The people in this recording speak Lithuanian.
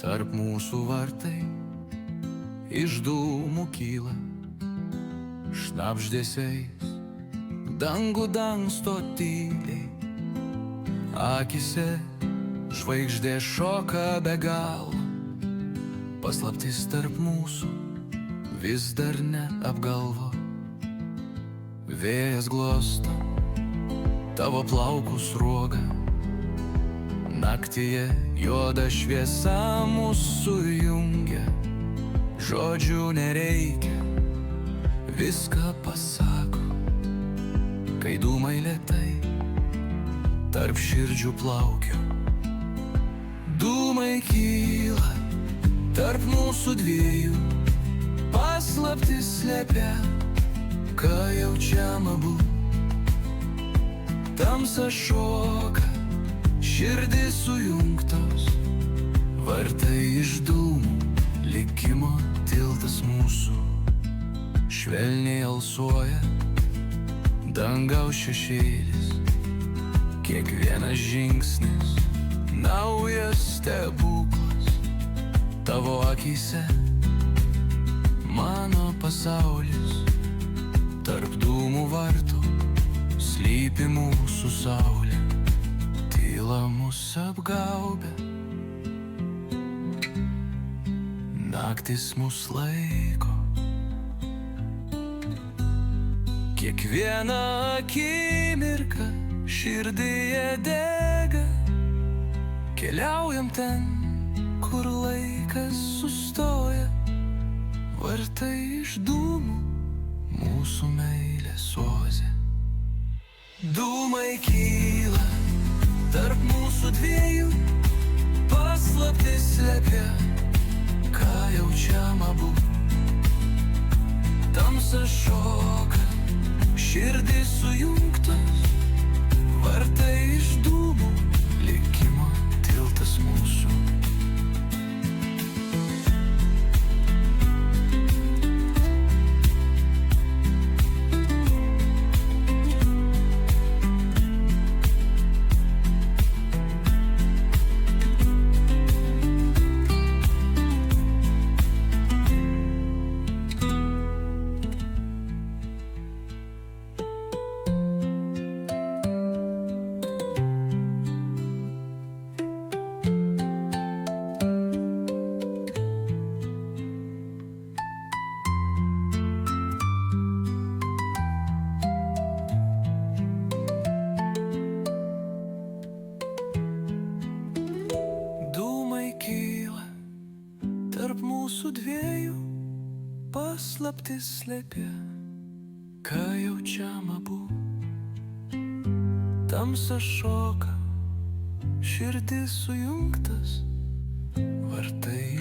Tarp mūsų vartai iš dūmų kyla, šnabždesiais dangų dangsto tyliai. Akise žvaigždė šoka be galo, paslaptis tarp mūsų vis dar neapgalvo. Vėjas glosto tavo plaukų sruogą, naktyje juoda šviesa mūsų jungia. Žodžių nereikia, viską pasako, kai dūmai lėtai tarp širdžių plaukia. Dūmai kyla tarp mūsų dviejų, paslaptis slėpia, ką jaučiam abu. Tamsa šoka, širdis sujungtos, vartai iš dūmų, likimo tiltas mūsų. Švelniai alsuoja dangaus šešėlis, kiekvienas žingsnis naujas stebuklas. Tavo akyse mano pasaulis, tarp dūmų vartų slypi mūsų saulė. Tyla mus apgaubia, naktis mus laiko. Kiekviena akimirka širdyje dega, keliaujam ten, kur laikas sustoja. Vartai iš dūmų, mūsų meilės oazė. Dūmai kyla tarp mūsų dviejų, paslaptis slėpia, ką jaučiam abu. Tamsa šoka, širdis sujungtos, vartai iš dūmų, likimo tiltas mūsų. Tarp mūsų dviejų paslaptis slėpia, ką jaučiam abu. Tamsa šoka, širdis sujungtas, vartai